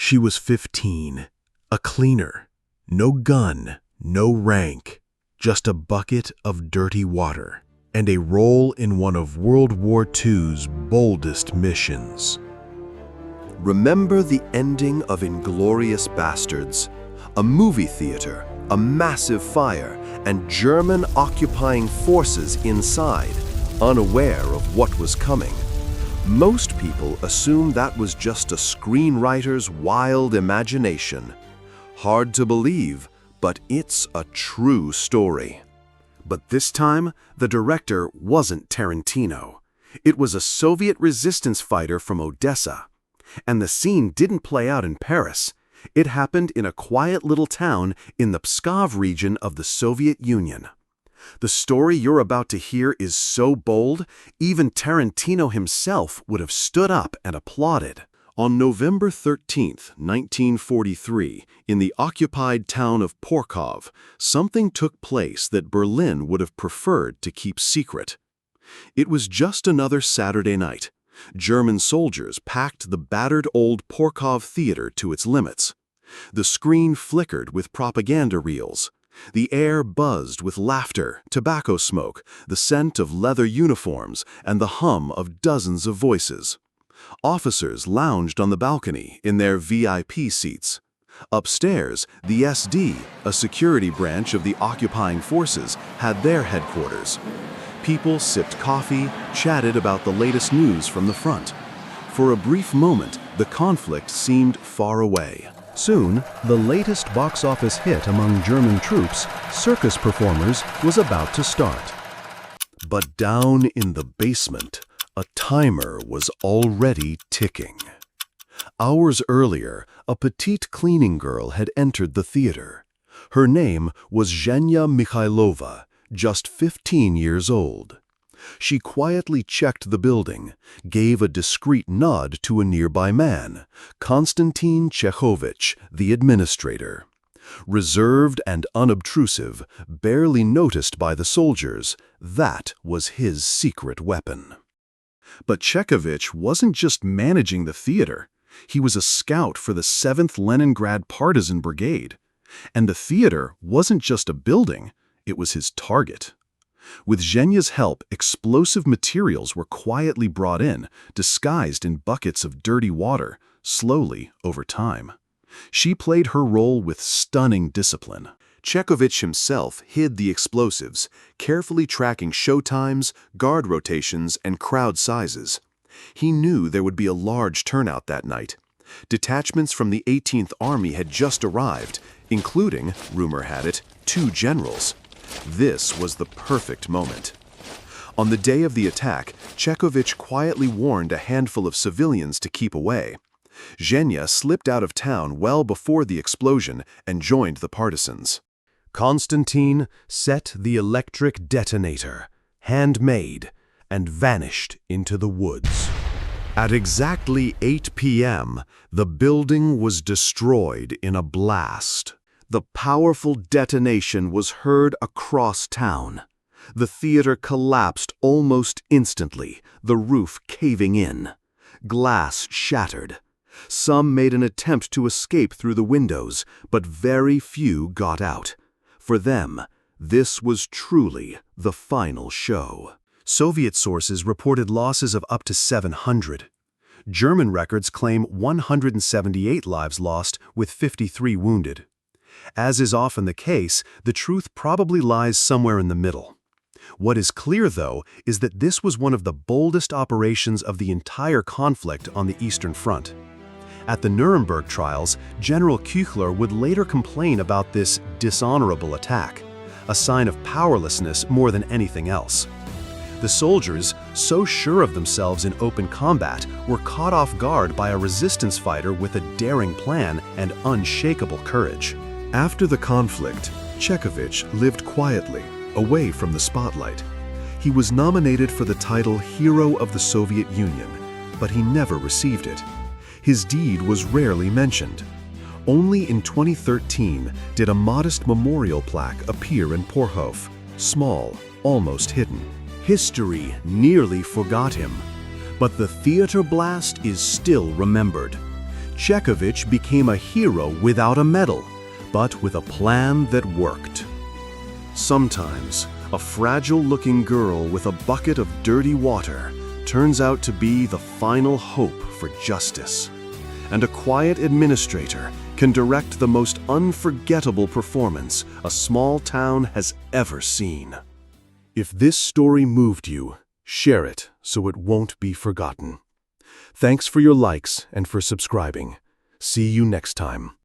She was 15, a cleaner, no gun, no rank, just a bucket of dirty water, and a role in one of World War II's boldest missions. Remember the ending of Inglourious Bastards? A movie theater, a massive fire, and German occupying forces inside, unaware of what was coming. Most people assume that was just a screenwriter's wild imagination. Hard to believe, but it's a true story. But this time, the director wasn't Tarantino. It was a Soviet resistance fighter from Odessa. And the scene didn't play out in Paris. It happened in a quiet little town in the Pskov region of the Soviet Union. The story you're about to hear is so bold, even Tarantino himself would have stood up and applauded. On November 13, 1943, in the occupied town of Porkhov, something took place that Berlin would have preferred to keep secret. It was just another Saturday night. German soldiers packed the battered old Porkhov theater to its limits. The screen flickered with propaganda reels. The air buzzed with laughter, tobacco smoke, the scent of leather uniforms, and the hum of dozens of voices. Officers lounged on the balcony in their VIP seats. Upstairs, the SD, a security branch of the occupying forces, had their headquarters. People sipped coffee, chatted about the latest news from the front. For a brief moment, the conflict seemed far away. Soon, the latest box office hit among German troops, Circus Performers, was about to start. But down in the basement, a timer was already ticking. Hours earlier, a petite cleaning girl had entered the theater. Her name was Zhenya Mikhailova, just 15 years old. She quietly checked the building, gave a discreet nod to a nearby man, Konstantin Chekhovich, the administrator. Reserved and unobtrusive, barely noticed by the soldiers, that was his secret weapon. But Chekhovich wasn't just managing the theater. He was a scout for the 7th Leningrad Partisan Brigade. And the theater wasn't just a building, it was his target. With Zhenya's help, explosive materials were quietly brought in, disguised in buckets of dirty water, slowly over time. She played her role with stunning discipline. Chekhovich himself hid the explosives, carefully tracking showtimes, guard rotations, and crowd sizes. He knew there would be a large turnout that night. Detachments from the 18th Army had just arrived, including, rumor had it, 2 generals. This was the perfect moment. On the day of the attack, Chekhovich quietly warned a handful of civilians to keep away. Zhenya slipped out of town well before the explosion and joined the partisans. Konstantin set the electric detonator, handmade, and vanished into the woods. At exactly 8 p.m., the building was destroyed in a blast. The powerful detonation was heard across town. The theater collapsed almost instantly, the roof caving in. Glass shattered. Some made an attempt to escape through the windows, but very few got out. For them, this was truly the final show. Soviet sources reported losses of up to 700. German records claim 178 lives lost, with 53 wounded. As is often the case, the truth probably lies somewhere in the middle. What is clear, though, is that this was one of the boldest operations of the entire conflict on the Eastern Front. At the Nuremberg trials, General Küchler would later complain about this dishonorable attack, a sign of powerlessness more than anything else. The soldiers, so sure of themselves in open combat, were caught off guard by a resistance fighter with a daring plan and unshakable courage. After the conflict, Chekhovich lived quietly, away from the spotlight. He was nominated for the title Hero of the Soviet Union, but he never received it. His deed was rarely mentioned. Only in 2013 did a modest memorial plaque appear in Porkhov, small, almost hidden. History nearly forgot him, but the theater blast is still remembered. Chekovich became a hero without a medal, but with a plan that worked. Sometimes, a fragile-looking girl with a bucket of dirty water turns out to be the final hope for justice. And a quiet administrator can direct the most unforgettable performance a small town has ever seen. If this story moved you, share it so it won't be forgotten. Thanks for your likes and for subscribing. See you next time.